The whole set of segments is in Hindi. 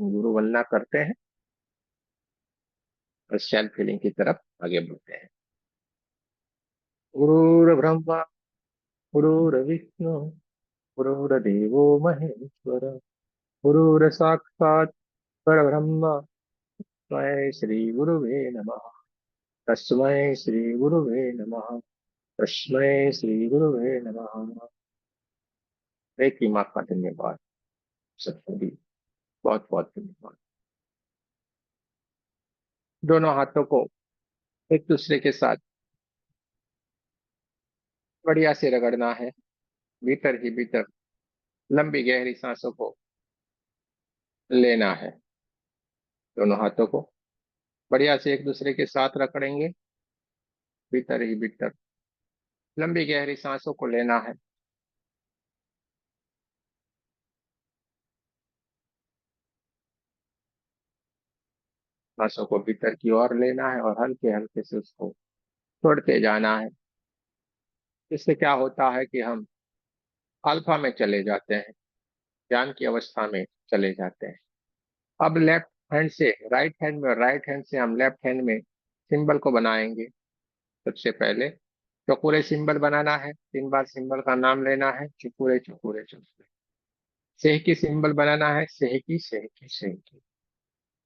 गुरु वंदना करते हैं और सेल्फ हीलिंग की तरफ आगे बढ़ते हैं। गुरुर्ब्रह्मा गुरुर्विष्णु गुरुर्देवो महेश्वर गुरुर्साक्षात् परब्रह्म तस्मै श्री गुरुवे नमः। तस्मै श्री गुरुवे नमः। तस्मै श्री गुरुवे नमः। एक ही माँ का धन्यवाद। सतगुरु बहुत बहुत धन्यवाद। दोनों हाथों को एक दूसरे के साथ बढ़िया से रगड़ना है। भीतर ही भीतर लंबी गहरी सांसों को लेना है। दोनों हाथों को बढ़िया से एक दूसरे के साथ रगड़ेंगे। भीतर ही भीतर लंबी गहरी सांसों को लेना है। सांसों को भीतर की ओर लेना है और हल्के हल्के से उसको छोड़ते जाना है। इससे क्या होता है कि हम अल्फा में चले जाते हैं, ध्यान की अवस्था में चले जाते हैं। अब लेफ्ट हैंड से राइट हैंड में और राइट हैंड से हम लेफ्ट हैंड में सिंबल को बनाएंगे। सबसे पहले चौकुरे सिंबल बनाना है। 3 बार सिंबल का नाम लेना है। चुकुरे चुकुरे चुकुरे। सेहकी सिंबल बनाना है। सेहकी सेहकी सेहकी।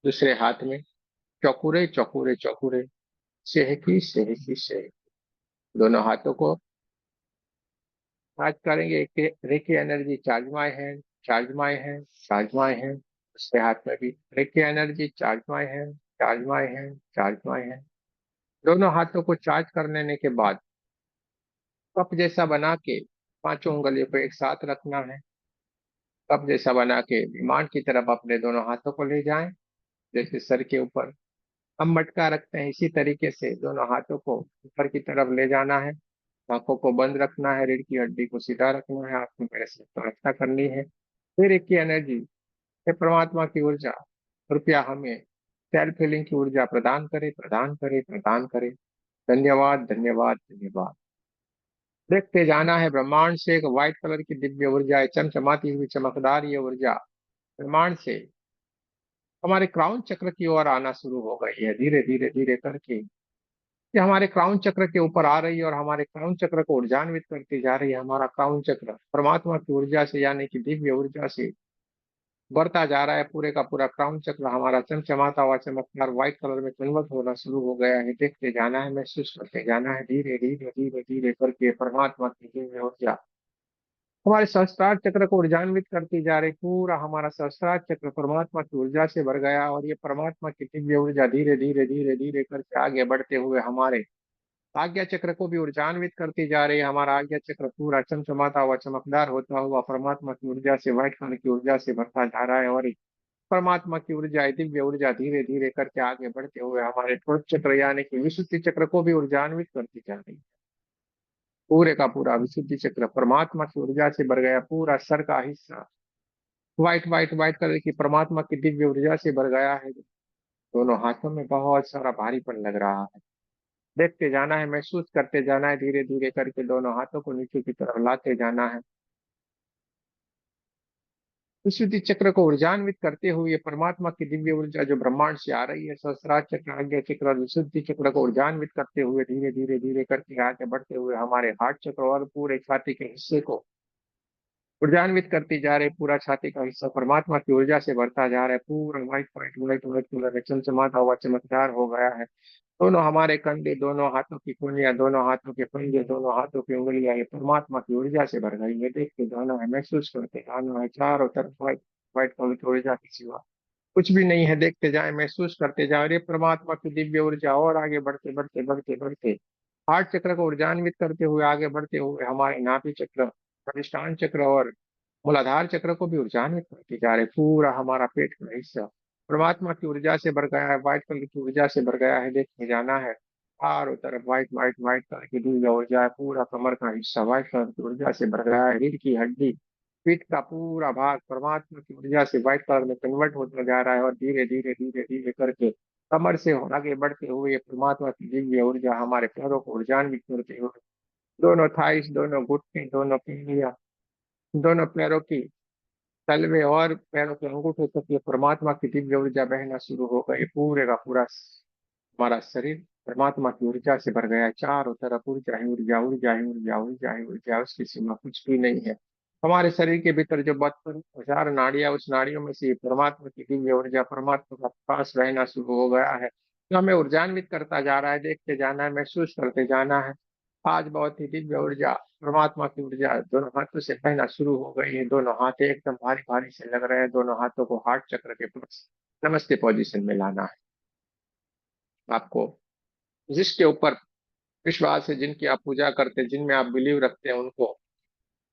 दूसरे हाथ में चौकुरे चौकुरे चौकुरे। सेहकी सेहकी सेहकी। दोनों हाथों को चार्ज करेंगे। Reiki energy charge my hand, charge my hand, charge my hand. दूसरे हाथ में भी reiki energy charge my hand, charge my hand, charge my hand. दोनों हाथों को चार्ज कर लेने के बाद कप जैसा बना के पांचों उंगलियों को एक साथ रखना है। कप जैसा बना के विमान की तरफ अपने दोनों हाथों को ले जाएं। जैसे सर के ऊपर हम मटका रखते हैं, इसी तरीके से दोनों हाथों को ऊपर की तरफ ले जाना है। आंखों को बंद रखना है। रीढ़ की हड्डी को सीधा रखना है। आपको मेरे से प्रार्थना करनी है। फिर एक की एनर्जी, हे परमात्मा की ऊर्जा, कृपया हमें सेल्फ हीलिंग की ऊर्जा प्रदान करे, प्रदान करे, प्रदान करे। धन्यवाद धन्यवाद धन्यवाद। देखते जाना है। ब्रह्मांड से एक व्हाइट कलर की दिव्य ऊर्जा है, चमचमाती हुई चमकदार ये ऊर्जा ब्रह्मांड से हमारे क्राउन चक्र की ओर आना शुरू हो गई है। धीरे धीरे धीरे करके ये हमारे क्राउन चक्र के ऊपर आ रही है और हमारे क्राउन चक्र को ऊर्जान्वित करती जा रही है। हमारा क्राउन चक्र परमात्मा की ऊर्जा से यानी कि दिव्य ऊर्जा से बढ़ता जा रहा है। पूरे का पूरा क्राउन चक्र हमारा चमचमाता हुआ चमकदार व्हाइट कलर में कन्वर्ट होना शुरू हो गया है। देखते जाना है, महसूस करते जाना है। धीरे धीरे धीरे धीरे करके परमात्मा की दिव्य ऊर्जा हमारे सहस्त्रार चक्र को ऊर्जान्वित करती जा रही। पूरा हमारा सहस्त्रार चक्र परमात्मा की ऊर्जा से भर गया और ये परमात्मा की दिव्य ऊर्जा धीरे धीरे धीरे धीरे करके आगे बढ़ते हुए हमारे आज्ञा चक्र को भी ऊर्जान्वित करती जा रही है। हमारा आज्ञा चक्र पूरा चमचमाता हुआ चमकदार होता हुआ परमात्मा की ऊर्जा से व्हाइट कलर की ऊर्जा से भरता जा रहा है और परमात्मा की ऊर्जा दिव्य ऊर्जा धीरे धीरे करके आगे बढ़ते हुए हमारे थोड़ चक्र यानी कि विशुद्धि चक्र को भी ऊर्जान्वित करती जा रही है। पूरे का पूरा विशुद्धि चक्र परमात्मा की ऊर्जा से भर गया। पूरा सर का हिस्सा व्हाइट व्हाइट व्हाइट कलर की परमात्मा की दिव्य ऊर्जा से भर गया है। दोनों हाथों में बहुत सारा भारीपन लग रहा है। देखते जाना है, महसूस करते जाना है। धीरे धीरे करके दोनों हाथों को नीचे की तरफ लाते जाना है। विशुद्धि चक्र को ऊर्जान्वित करते हुए परमात्मा की दिव्य ऊर्जा जो ब्रह्मांड से आ रही है, सहस्रार चक्र, आज्ञा चक्र और विशुद्धि चक्र को ऊर्जान्वित करते हुए धीरे धीरे धीरे करके आगे बढ़ते हुए हमारे हार्ट चक्र और पूरे छाती के हिस्से को ऊर्जान्वित करती जा रही। पूरा छाती का हिस्सा परमात्मा की ऊर्जा से भरता जा रहा है। पूरा white white white white colour चमचमाता हुआ चमकदार हो गया है। दोनों हमारे कंधे, दोनों हाथों की कुंडियां, दोनों हाथों के पंजे, दोनों हाथों की उंगलियां ये परमात्मा की ऊर्जा से भर गई है। देख के जाना है, महसूस करते जाना है। चारों तरफ व्हाइट व्हाइट कलर की ऊर्जा के सिवा कुछ भी नहीं है। देखते जाए, महसूस करते जाए। ये परमात्मा की दिव्य ऊर्जा और आगे बढ़ते बढ़ते बढ़ते बढ़ते हार्ट चक्र को ऊर्जान्वित करते हुए आगे बढ़ते हुए हमारे नाभि चक्र, अधिष्ठान चक्र और मूलाधार चक्र को भी ऊर्जान्वित करते जा रहे। पूरा हमारा पेट का हिस्सा परमात्मा की ऊर्जा से भर गया है, व्हाइट कलर की ऊर्जा से भर गया है। देखते जाना है, चारों तरफ व्हाइट व्हाइट व्हाइट कलर की दिव्य ऊर्जा है। पूरा कमर का हिस्सा व्हाइट कलर की ऊर्जा से भर गया है। रीढ़ की हड्डी, पीठ का पूरा भाग परमात्मा की ऊर्जा से व्हाइट कलर में कन्वर्ट होता जा रहा है और धीरे धीरे धीरे धीरे करके कमर से आगे बढ़ते हुए ये परमात्मा की दिव्य ऊर्जा हमारे पैरों को ऊर्जान्वित करते हुए दोनों थाइस, दोनों घुटने, दोनों पीढ़ियां, दोनों पैरों की तलवे और पैरों के अंगूठे तक ये परमात्मा की दिव्य ऊर्जा बहना शुरू हो गई। पूरे का पूरा हमारा शरीर परमात्मा की ऊर्जा से भर गया है। चारों तरफ ऊर्जा ही ऊर्जा, ऊर्जा ही ऊर्जा, ऊर्जा ही ऊर्जा, उसकी सीमा कुछ भी नहीं है। हमारे शरीर के भीतर जो 72 हजार नाड़ियां, उस नाड़ियों में से परमात्मा की दिव्य ऊर्जा, परमात्मा का प्रकाश बहना शुरू हो गया है, जो हमें ऊर्जान्वित करता जा रहा है। देखते जाना है, महसूस करते जाना है। आज बहुत ही दिव्य ऊर्जा, परमात्मा की ऊर्जा दोनों हाथों से बहना शुरू हो गई है। दोनों हाथ एकदम भारी भारी से लग रहे हैं। दोनों हाथों को हार्ट चक्र के पास नमस्ते पोजीशन में लाना है आपको। जिसके ऊपर विश्वास है, जिनकी आप पूजा करते हैं, जिनमें आप बिलीव रखते हैं, उनको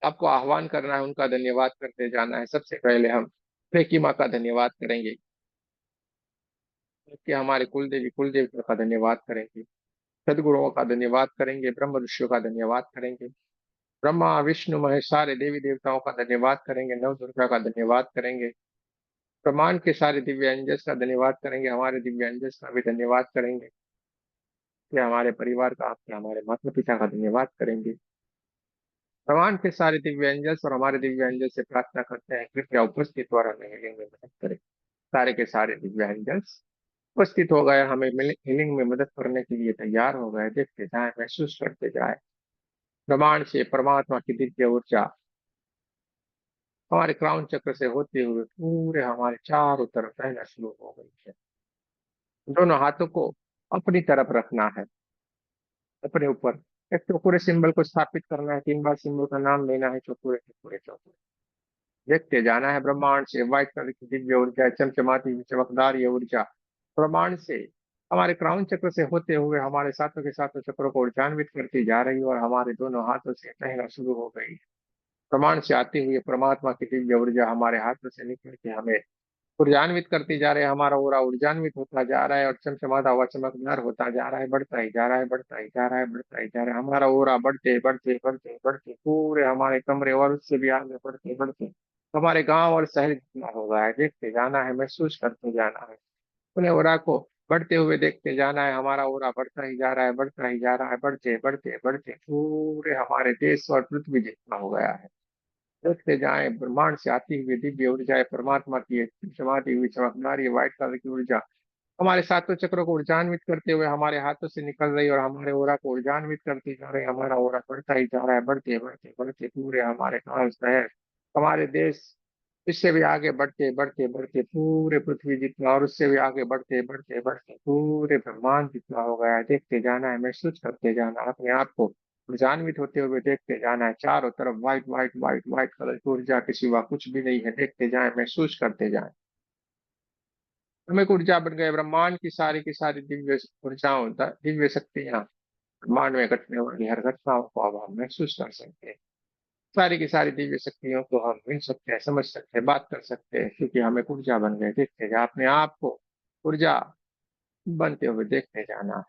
आपको आह्वान करना है, उनका धन्यवाद करते जाना है। सबसे पहले हम रेकी माँ का धन्यवाद करेंगे, कि हमारे कुलदेवी कुलदेवता का धन्यवाद करेंगे, सदगुरुओं का धन्यवाद करेंगे, ब्रह्म ऋषियों का धन्यवाद करेंगे, ब्रह्मा विष्णु महेश सारे देवी देवताओं का धन्यवाद करेंगे, नव दुर्गा का धन्यवाद करेंगे, ब्रह्मांड के सारे दिव्य अंजस का धन्यवाद करेंगे, हमारे दिव्य अंजस का भी धन्यवाद करेंगे, कि हमारे परिवार का, आपके हमारे माता पिता का धन्यवाद करेंगे। भगवान के सारे दिव्य अंजस और हमारे दिव्य अंजस से प्रार्थना करते हैं, कृपया उपस्थित और हमें हीलिंग में मदद करें। सारे के सारे दिव्य अंजस उपस्थित हो गए, हमें हीलिंग में मदद करने के लिए तैयार हो गए। देखते जाए, महसूस करते जाए, ब्रह्मांड से परमात्मा की दिव्य ऊर्जा हमारे क्राउन चक्र से होते हुए पूरे हमारे चारों तरफ फैलना शुरू हो गई है। दोनों हाथों को अपनी तरफ रखना है, अपने ऊपर एक चौकोरे सिंबल को स्थापित करना है। 3 बार सिंबल का नाम लेना है, चौकोरे चौकोरे चौकोरे। देखते जाना है, ब्रह्मांड से व्हाइट कलर की दिव्य ऊर्जा, चमचमाती हुई चमकदार ये ऊर्जा ब्रह्मांड से हमारे क्राउन चक्र से होते हुए हमारे सातों के सातों चक्रों को ऊर्जान्वित करती जा रही है, और हमारे दोनों हाथों से बहना शुरू हो गई। ब्रह्मांड से आती हुई परमात्मा की दिव्य ऊर्जा हमारे हाथों से निकल के हमें ऊर्जान्वित करती जा रही है। हमारा ओरा ऊर्जान्वित होता जा रहा है और चमचमाता हुआ चमकदार होता जा रहा है, बढ़ता ही जा रहा है, बढ़ता ही जा रहा है, बढ़ता ही जा रहा है। हमारा ओरा बढ़ते बढ़ते बढ़ते बढ़ते पूरे हमारे कमरे और उससे भी आगे बढ़ते बढ़ते हमारे गांव और शहर जितना हो गया है। देखते जाना है, महसूस करते जाना है, अपने ओरा को बढ़ते हुए देखते जाना है। हमारा ओरा बढ़ता ही जा रहा है, बढ़ता ही जा रहा है, बढ़ते बढ़ते बढ़ते पूरे हमारे देश और पृथ्वी जितना हो गया है। देखते जाएं, ब्रह्मांड से आती हुई दिव्य ऊर्जा है, परमात्मा की चमचमाती हुई चमकदार ये व्हाइट कलर की ऊर्जा हमारे सातों चक्रों को ऊर्जान्वित करते हुए हमारे हाथों से निकल रही और हमारे ओरा को ऊर्जान्वित करती जा रही है। हमारा ओरा बढ़ता ही जा रहा है, बढ़ते बढ़ते बढ़ते पूरे हमारे गांव शहर, हमारे देश, इससे भी आगे बढ़ते बढ़ते बढ़ते पूरे पृथ्वी जितना, और उससे भी आगे बढ़ते बढ़ते बढ़ते पूरे ब्रह्मांड जितना हो गया है। देखते जाना है, महसूस करते जाना है, अपने आप को ऊर्जान्वित होते हुए देखते जाना है। चारों तरफ white white white white colour की ऊर्जा के सिवा कुछ भी नहीं है। देखते जाएं, महसूस करते जाएं, हम एक ऊर्जा बन गए। ब्रह्मांड की सारी दिव्य ऊर्जाओं, दिव्य शक्तियां ब्रह्मांड में घटने वाली हर घटनाओं को अब हम महसूस कर सकते हैं। सारी की सारी दिव्य शक्तियों को हम मिल सकते हैं, समझ सकते हैं, बात कर सकते हैं, क्योंकि हम एक ऊर्जा बन गए। देखते जाए, अपने आप को ऊर्जा बनते हुए देखते जाना है।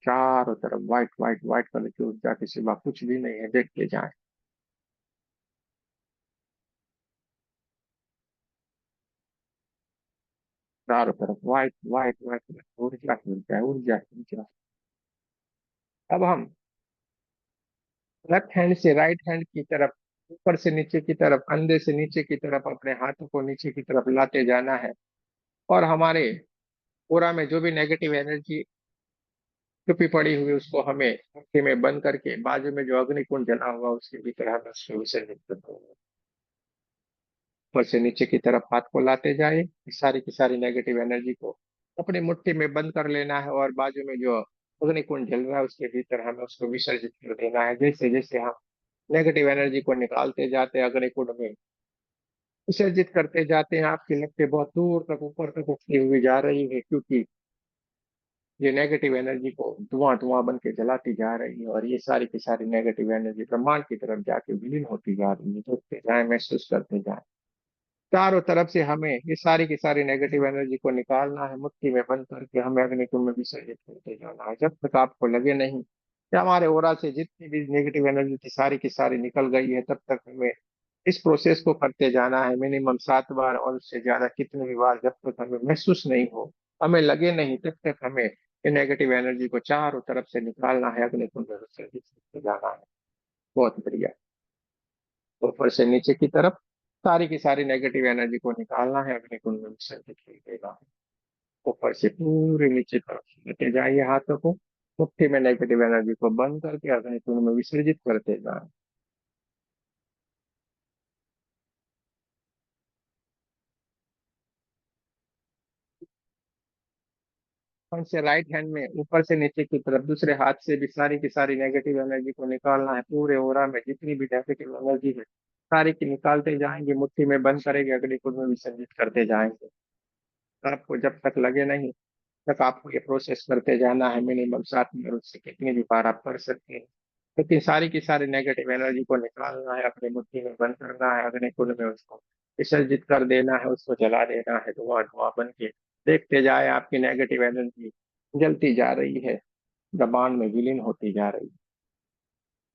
चारों तरफ व्हाइट व्हाइट व्हाइट कलर की ऊर्जा के सिवा कुछ भी नहीं है। देखते जाए, चारों तरफ व्हाइट व्हाइट व्हाइट ऊर्जा ही ऊर्जा है, ऊर्जा ही ऊर्जा। अब हम लेफ्ट हैंड से राइट हैंड की तरफ, ऊपर से नीचे की तरफ, कंधे से नीचे की तरफ अपने हाथों को नीचे की तरफ लाते जाना है, और हमारे पूरा में जो भी नेगेटिव एनर्जी छुपी पड़ी हुई उसको हमें मुट्ठी में बंद करके बाजू में जो अग्निकुंड जला हुआ उसके भीतर हमें उसको विसर्जित करना होगा। ऊपर से नीचे की तरफ हाथ को लाते जाए, इस सारी की सारी नेगेटिव एनर्जी को अपनी मुट्ठी में बंद कर लेना है, और बाजू में जो अग्निकुंड जल रहा है उसके भीतर हमें उसको विसर्जित कर देना है। जैसे जैसे हम नेगेटिव एनर्जी को निकालते जाते हैं, अग्निकुंड में विसर्जित करते जाते हैं, आपकी लपटें बहुत दूर तक ऊपर तक उठती हुई जा रही है, क्योंकि ये नेगेटिव एनर्जी को धुआं धुआं बन के जलाती जा रही है, और ये सारी की सारी नेगेटिव एनर्जी ब्रह्मांड की तरफ जाके विलीन होती जा रही है। देखते जाए, महसूस करते जाए, चारों तरफ से हमें ये सारी की सारी नेगेटिव एनर्जी को निकालना है, मुट्ठी में बंद करके हमें अग्निकुंड में विसर्जित करते जाना है। जब तक आपको लगे नहीं कि हमारे ओरा से जितनी भी नेगेटिव एनर्जी थी सारी की सारी निकल गई है, तब तक हमें इस प्रोसेस को करते जाना है, मिनिमम 7 बार और उससे ज्यादा कितने भी बार, जब तक हमें महसूस नहीं हो, हमें लगे नहीं, तब तक हमें ये नेगेटिव एनर्जी को चारों तरफ से निकालना है, अग्निकुंड में विसर्जित करते जाना है। बहुत बढ़िया। ऊपर से नीचे की तरफ, सारी की सारी नेगेटिव एनर्जी को निकालना है, अग्नि कुंड में विसर्जित कर देना है। ऊपर से पूरे नीचे तरफ लेते जाइए हाथों को, मुट्ठी में नेगेटिव एनर्जी को बंद करके अग्नि कुंड में विसर्जित करते जाए। और से राइट हैंड में ऊपर से नीचे की तरफ दूसरे हाथ से भी सारी की सारी नेगेटिव एनर्जी को निकालना है। पूरे ओरा में जितनी भी नेगेटिव एनर्जी है सारी की निकालते जाएंगे, मुट्ठी में बंद करेंगे, अग्नि कुंड में विसर्जित करते जाएंगे। आपको जब तक लगे नहीं तक आपको ये प्रोसेस करते जाना है। मिनिमम 7 मिनट, उससे कितनी भी बार आप कर सकते हैं। लेकिन सारी की सारी नेगेटिव एनर्जी को निकालना है, अपनी मुट्ठी में बंद करना है, अग्नि कुंड में उसको विसर्जित कर देना है, उसको जला देना है, धुआं धुआं बन के। देखते जाए आपकी नेगेटिव एनर्जी जलती जा रही है, ब्रह्मांड में विलीन होती जा रही है।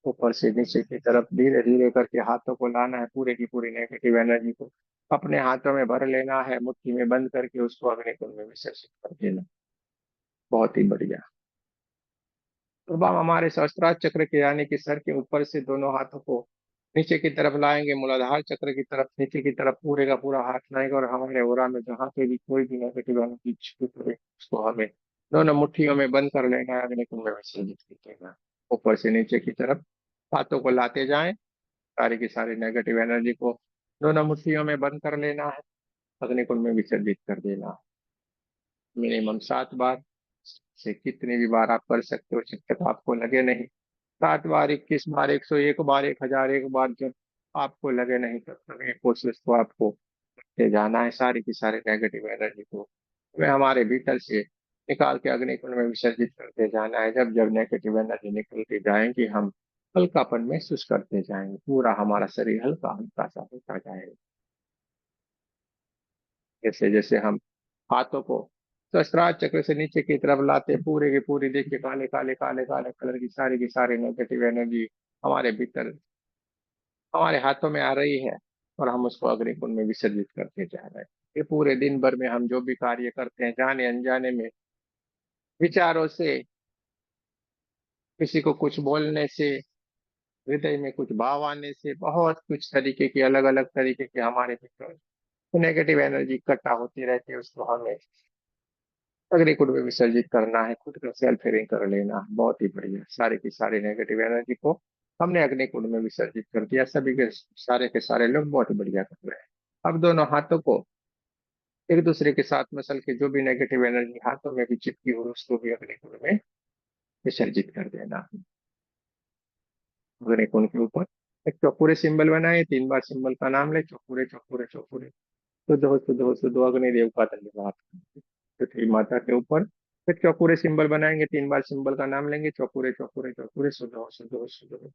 ऊपर से नीचे की तरफ धीरे धीरे करके हाथों को लाना है, पूरे की पूरी नेगेटिव एनर्जी को अपने हाथों में भर लेना है, मुट्ठी में बंद करके उसको अग्नि कुंड में विसर्जित कर देना। बहुत ही बढ़िया। तो अब हम हमारे सहस्त्रार चक्र के यानी कि सर के ऊपर से दोनों हाथों को नीचे की तरफ लाएंगे, मूलाधार चक्र की तरफ नीचे की तरफ पूरे का पूरा हाथ लाएंगे, और हमारे ओरा में जहाँ पे भी कोई भी नेगेटिव एनर्जी छिपी हुई है, उसको हमें दोनों मुट्ठियों में बंद कर लेना है, अग्नि कुंड में विसर्जित कर देना है। ऊपर से नीचे की तरफ हाथों को लाते जाएं, सारी की सारी नेगेटिव एनर्जी को दोनों मुट्ठियों में बंद कर लेना है, अग्नि कुंड में विसर्जित कर देना है। मिनिमम 7 बार से कितनी भी बार आप कर सकते हो जब तक आपको लगे नहीं। 7 बार, 21 बार, 101 बार, 1001 बार, जब आपको लगे नहीं तब तक ये कोशिश को आपको करते जाना है। सारी की सारी नेगेटिव एनर्जी को हमें हमारे भीतर से निकाल के अग्नि कुंड में विसर्जित करते जाना है। जब जब नेगेटिव एनर्जी निकलती जाएंगी हम हल्कापन महसूस करते जाएंगे, पूरा हमारा शरीर हल्का हल्का सा होता जाएगा। जैसे जैसे हम हाथों को सहस्त्रार चक्र से नीचे की तरफ लाते, पूरे की पूरी देखिए काले काले काले काले कलर की सारी नेगेटिव एनर्जी हमारे भीतर हमारे हाथों में आ रही है, और हम उसको अग्नि कुंड में विसर्जित करते जा रहे हैं। ये पूरे दिन भर में हम जो भी कार्य करते हैं, जाने अनजाने में, विचारों से, किसी को कुछ बोलने से, हृदय में कुछ भाव आने से, बहुत कुछ तरीके की अलग अलग तरीके के हमारे भीतर नेगेटिव एनर्जी इकट्ठा होती रहती है, उसको हमें अग्नि कुंड में विसर्जित करना है, खुद का सेल्फ हियरिंग कर लेना है। बहुत ही बढ़िया, सारी की सारी नेगेटिव एनर्जी को हमने अग्नि कुंड में विसर्जित कर दिया। सभी के सारे लोग बहुत ही बढ़िया कर रहे हैं। अब दोनों हाथों को एक दूसरे के साथ मसल के जो भी नेगेटिव एनर्जी हाथों में भी चिपकी हो उसको भी अग्नि कुंड में विसर्जित कर देना। अग्नि कुंड के ऊपर एक चौपूरे सिंबल बनाए, 3 बार सिंबल का नाम ले, चौपूरे चौपूरे चौपूरे। शुद्ध हो शुद्ध हो शुद्ध हो, अग्निदेव का धन्यवाद। पृथ्वी माता के ऊपर फिर चौपूरे सिंबल बनाएंगे, 3 बार सिंबल का नाम लेंगे, चौपूरे चौपूरे चौपूरे, शुद्ध हो शुद्ध हो शुद्ध हो।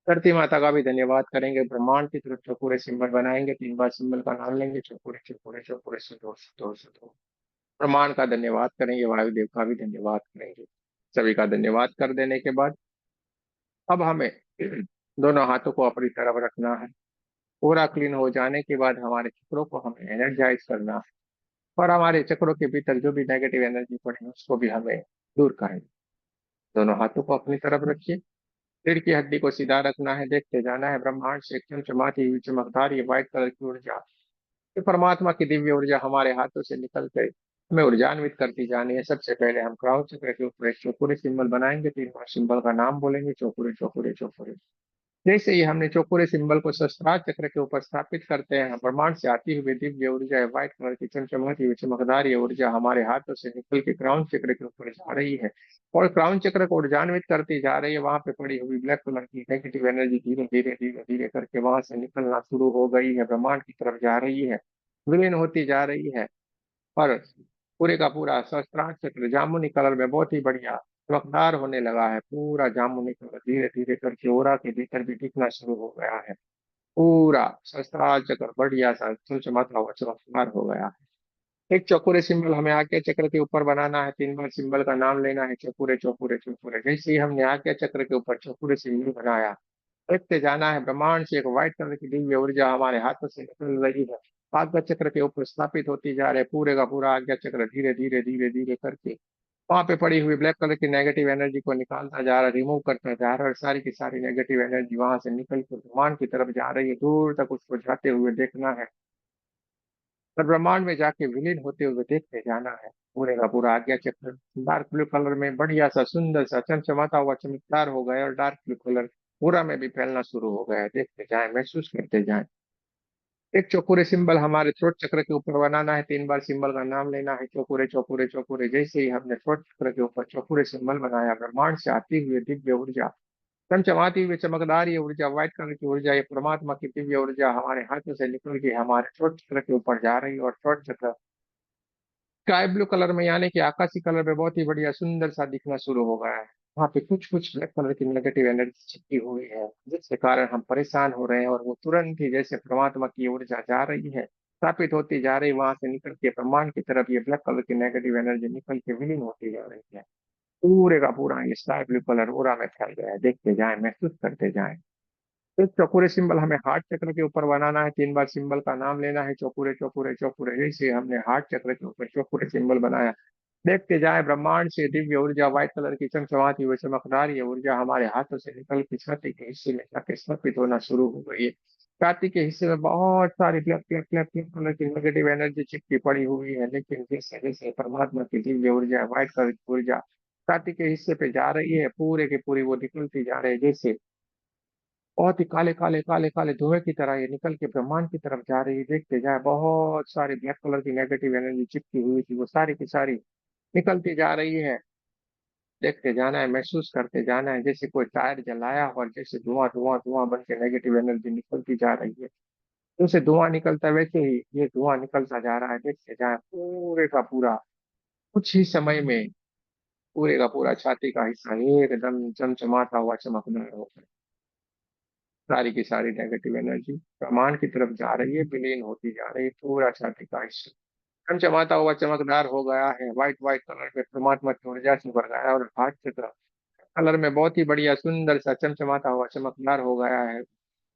धरती माता का भी धन्यवाद करेंगे, ब्रह्मांड की तरफ चौपूरे सिंबल बनाएंगे, 3 बार सिंबल का नाम लेंगे, चौपूरे चौपूरे चौपूरे, शुद्ध हो शुद्ध हो शुद्ध हो। ब्रह्मांड का धन्यवाद करेंगे, वायुदेव का भी धन्यवाद करेंगे। सभी का धन्यवाद कर देने के बाद अब हमें दोनों हाथों को अपनी तरफ रखना है। पूरा क्लीन हो जाने के बाद हमारे चक्रों को हमें एनर्जाइज करना है, और हमारे चक्रों के भीतर जो भी नेगेटिव एनर्जी पड़ी है उसको भी हमें दूर करेंगे। दोनों हाथों को अपनी तरफ रखिए, रीढ़ की हड्डी को सीधा रखना है, देखते जाना है ब्रह्मांड से एकदम चमचमाती हुई चमकदार ये व्हाइट कलर की ऊर्जा, ये परमात्मा की दिव्य ऊर्जा हमारे हाथों से निकल कर हमें ऊर्जान्वित करती जानी है। सबसे पहले हम क्राउन चक्र के ऊपर एक चौकोरे सिंबल बनाएंगे, 3 बार सिंबल का नाम बोलेंगे, चौकोरे चौकोरे चौकोरे। जैसे ही हमने चौकोरे सिंबल को सहस्त्रार चक्र के ऊपर स्थापित करते हैं, ब्रह्मांड से आती हुई दिव्य ऊर्जा है, व्हाइट कलर की चमचमाती हुई चमकदार ये ऊर्जा हमारे हाथों से निकल के क्राउन चक्र के ऊपर जा रही है, और क्राउन चक्र को ऊर्जान्वित करती जा रही है। वहां पे पड़ी हुई ब्लैक कलर की नेगेटिव एनर्जी धीरे धीरे धीरे धीरे करके वहां से निकलना शुरू हो गई है, ब्रह्मांड की तरफ जा रही है, विलीन होती जा रही है। और पूरे का पूरा सहस्त्रार चक्र जामुनी कलर में बहुत ही बढ़िया चमकदार होने लगा है। पूरा जामुनी कलर धीरे धीरे करके ओरा के भीतर भी दिखना शुरू हो गया है। पूरा सहस्त्रार चक्र बढ़िया सा चमचमाता हुआ चमकदार हो गया है। एक चौकोरे सिंबल हमें आज्ञा चक्र के ऊपर बनाना है, 3 बार सिंबल का नाम लेना है, चौकोरे चौकोरे चौकोरे। जैसे ही हमने आज्ञा चक्र के ऊपर चौकोरे सिंबल बनाया, देखते जाना है ब्रह्मांड से एक व्हाइट कलर की दिव्य ऊर्जा हमारे हाथों से निकल रही है, आज्ञा चक्र के ऊपर स्थापित होती जा रही है। पूरे का पूरा आज्ञा चक्र धीरे धीरे धीरे धीरे करके वहां पे पड़ी हुई ब्लैक कलर की नेगेटिव एनर्जी को निकालता जा रहा है, रिमूव करता जा रहा है, और सारी की सारी नेगेटिव एनर्जी वहां से निकल कर ब्रह्मांड की तरफ जा रही है, दूर तक उसको जाते हुए देखना है, और ब्रह्मांड में जाके विलीन होते हुए देखते जाना है। पूरे का पूरा आज्ञा चक्र डार्क ब्लू कलर में बढ़िया सा सुंदर सा चमचमाता हुआ चमकदार हो गया, और डार्क ब्लू कलर पूरा में भी फैलना शुरू हो गया है। देखते जाएं, महसूस करते जाएं। एक चौकोरे सिंबल हमारे थ्रोट चक्र के ऊपर बनाना है, 3 बार सिंबल का नाम लेना है, चौकोरे चौकोरे चौकोरे। जैसे ही हमने थ्रोट चक्र के ऊपर चौकोरे सिंबल बनाया, ब्रह्मांड से आती हुई दिव्य ऊर्जा, चमचमाती हुई चमकदार ये ऊर्जा, व्हाइट कलर की ऊर्जा, ये परमात्मा की दिव्य ऊर्जा हमारे हाथों से निकल के हमारे थ्रोट चक्र के ऊपर जा रही है, और थ्रोट चक्र स्काई ब्लू कलर में यानी कि आकाशी कलर में बहुत ही बढ़िया सुंदर सा दिखना शुरू हो गया है। वहाँ पे कुछ कुछ ब्लैक कलर की नेगेटिव एनर्जी चिपकी हुई है, जिसके कारण हम परेशान हो रहे हैं, और वो तुरंत ही जैसे परमात्मा की ऊर्जा जा रही है, स्थापित होती जा रही, वहां से निकल के ब्रह्मांड की तरफ ये ब्लैक कलर की नेगेटिव एनर्जी निकल के विलीन होती जा रही है। पूरे का पूरा ये स्काई ब्लू कलर ओरा में फैल गया है। देखते जाएं, महसूस करते जाएं। एक चौकोरे सिंबल हमें हार्ट चक्र के ऊपर बनाना है, 3 बार सिंबल का नाम लेना है, चौकोरे चौकोरे चौकोरे। जैसे हमने हार्ट चक्र के ऊपर चौकोरे सिंबल बनाया, देखते जाए ब्रह्मांड से दिव्य ऊर्जा, व्हाइट कलर की चमचमाती हुई चमकदार ये ऊर्जा हमारे हाथों से निकल के छाती के हिस्से में जाके स्थापित होना शुरू हो गई है। छाती के हिस्से में बहुत सारी black black black black colour की नेगेटिव एनर्जी चिपकी पड़ी हुई है, लेकिन जैसे जैसे परमात्मा की दिव्य ऊर्जा, व्हाइट कलर की ऊर्जा छाती के हिस्से पे जा रही है, पूरे की पूरी वो निकलती जा रही है, जैसे बहुत ही काले काले काले काले धुएं की तरह ये निकल के ब्रह्मांड की तरफ जा रही है। देखते जाए, बहुत सारी ब्लैक कलर की नेगेटिव एनर्जी चिपकी हुई थी, वो सारी की सारी निकलती जा रही है। देखते जाना है, महसूस करते जाना है, जैसे कोई टायर जलाया और जैसे धुआं धुआं धुआं बन के नेगेटिव एनर्जी निकलती जा रही है। जैसे धुआं निकलता है वैसे ही ये धुआं निकलता जा रहा है। देखते जाए, पूरे का पूरा कुछ ही समय में पूरे का पूरा छाती का हिस्सा एकदम चमचमाता हुआ चमकदार हो गया। सारी की सारी नेगेटिव एनर्जी ब्रह्मांड की तरफ जा रही है, विलीन होती जा रही है, पूरा छाती का हिस्सा चमचमाता हुआ चमकदार हो गया है, व्हाइट व्हाइट कलर के परमात्मा की ऊर्जा से भर गया है, और हाथ की तरफ कलर में बहुत ही बढ़िया सुंदर सा चमचमाता हुआ चमकदार हो गया है।